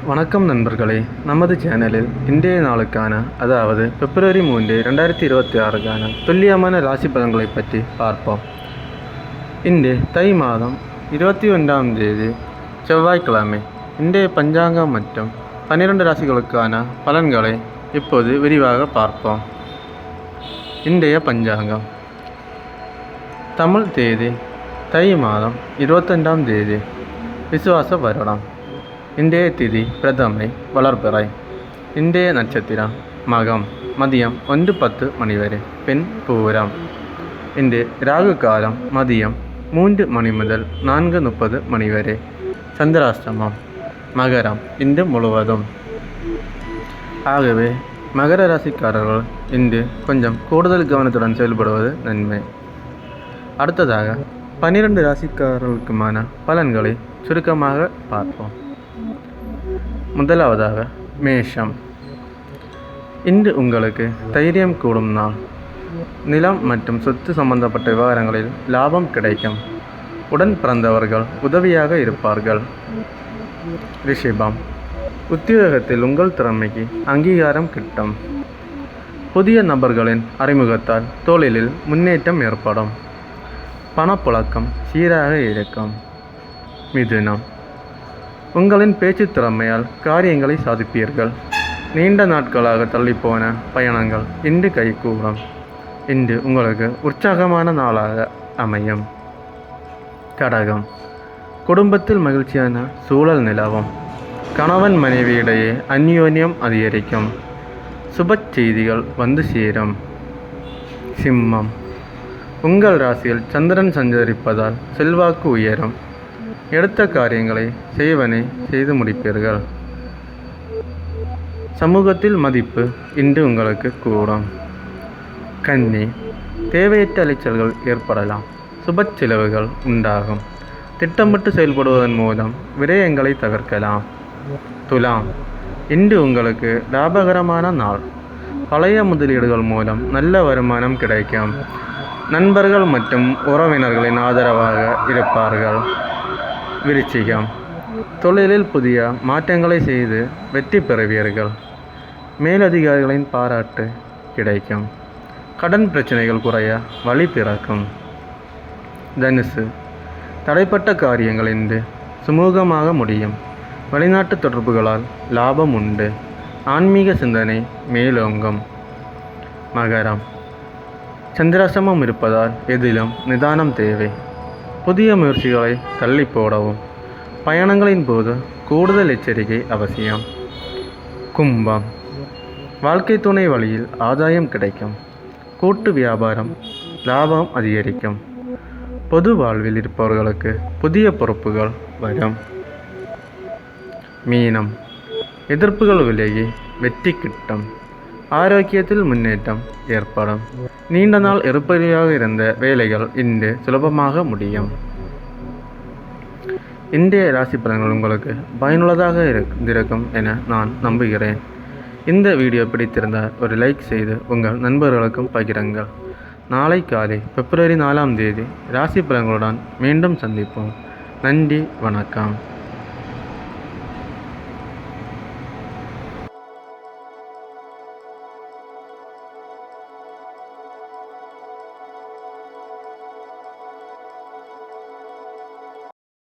வணக்கம் நண்பர்களே, நமது சேனலில் இன்றைய நாளுக்கான அதாவது பிப்ரவரி 3, 2026க்கான துல்லியமான ராசி பலன்களை பற்றி பார்ப்போம். இன்று தை மாதம் 21ஆம் தேதி செவ்வாய்க்கிழமை. இன்றைய பஞ்சாங்கம் மற்றும் 12 ராசிகளுக்கான பலன்களை இப்போது விரிவாக பார்ப்போம். இன்றைய பஞ்சாங்கம் தமிழ் தேதி தை மாதம் 22ஆம் தேதி விசுவாச வருடம். இன்றைய திதி பிரதமை வளர்பிறை. இன்றைய நட்சத்திரம் மகம். மதியம் 1:10 மணி வரை. பின் பூரம். இன்று ராகு காலம் மதியம் 3 மணி முதல் 4:30 மணி வரை. சந்திராஷ்டமம் மகரம் இன்று முழுவதும். ஆகவே மகர ராசிக்காரர்கள் இன்று கொஞ்சம் கூடுதல் கவனத்துடன் செயல்படுவது நன்மை. அடுத்ததாக 12 ராசிக்காரர்களுக்குமான பலன்களை சுருக்கமாக பார்ப்போம். முதலாவதாக மேஷம். இன்று உங்களுக்கு தைரியம் கூடும் நாள். நிலம் மற்றும் சொத்து சம்பந்தப்பட்ட விவகாரங்களில் லாபம் கிடைக்கும். உடன் பிறந்தவர்கள் உதவியாக இருப்பார்கள். ரிஷபம். உத்தியோகத்தில் உங்கள் திறமைக்கு அங்கீகாரம் கிட்டும். புதிய நபர்களின் அறிமுகத்தால் தொழிலில் முன்னேற்றம் ஏற்படும். பணப்புழக்கம் சீராக இருக்கும். மிதுனம். உங்களின் பேச்சு திறமையால் காரியங்களை சாதிப்பீர்கள். நீண்ட நாட்களாக தள்ளிப்போன பயணங்கள் இன்று கைகூடும். இன்று உங்களுக்கு உற்சாகமான நாளாக அமையும். கடகம். குடும்பத்தில் மகிழ்ச்சியான சூழல் நிலவும். கணவன் மனைவியிடையே அந்யோன்யம் அதிகரிக்கும். சுப செய்திகள் வந்து சேரும். சிம்மம். உங்கள் ராசியில் சந்திரன் சஞ்சரிப்பதால் செல்வாக்கு உயரும். எடுத்த காரியங்களை செய்வனை செய்து முடிப்பீர்கள். சமூகத்தில் மதிப்பு இன்று உங்களுக்கு கூடும். கன்னி. தேவையற்ற அலைச்சல்கள் ஏற்படலாம். சுப செலவுகள் உண்டாகும். திட்டமிட்டு செயல்படுவதன் மூலம் விரயங்களை தவிர்க்கலாம். துலாம். இன்று உங்களுக்கு லாபகரமான நாள். பழைய முதலீடுகள் மூலம் நல்ல வருமானம் கிடைக்கும். நண்பர்கள் மற்றும் உறவினர்களின் ஆதரவாக இருப்பார்கள். விருச்சிகம். தொழிலில் புதிய மாற்றங்களை செய்து வெற்றி பெறுவீர்கள். மேலதிகாரிகளின் பாராட்டு கிடைக்கும். கடன் பிரச்சனைகள் குறைய வழி பிறக்கும். தனுசு. தடைப்பட்ட காரியங்கள் இன்று சுமூகமாக முடியும். வெளிநாட்டு தொடர்புகளால் லாபம் உண்டு. ஆன்மீக சிந்தனை மேலோங்கும். மகரம். சந்திராசிரமம் இருப்பதால் எதிலும் நிதானம் தேவை. புதிய முயற்சிகளை தள்ளி போடவும். பயணங்களின் போது கூடுதல் எச்சரிக்கை அவசியம். கும்பம். வாழ்க்கை துணை வழியில் ஆதாயம் கிடைக்கும். கூட்டு வியாபாரம் லாபம் அதிகரிக்கும். பொது வாழ்வில் இருப்பவர்களுக்கு புதிய பொறுப்புகள் வரும். மீனம். எதிர்ப்புகள் விலகி வெற்றி கிட்டும். ஆரோக்கியத்தில் முன்னேற்றம் ஏற்படும். நீண்ட நாள் இருப்பதாக இருந்த வேலைகள் இன்று சுலபமாக முடியும். இன்றைய ராசி பலன்கள் உங்களுக்கு பயனுள்ளதாக இருந்திருக்கும் என நான் நம்புகிறேன். இந்த வீடியோ பிடித்திருந்தால் ஒரு லைக் செய்து உங்கள் நண்பர்களுக்கும் பகிருங்கள். நாளை காலை பிப்ரவரி 4ஆம் தேதி ராசி பலன்களுடன் மீண்டும் சந்திப்போம். நன்றி, வணக்கம்.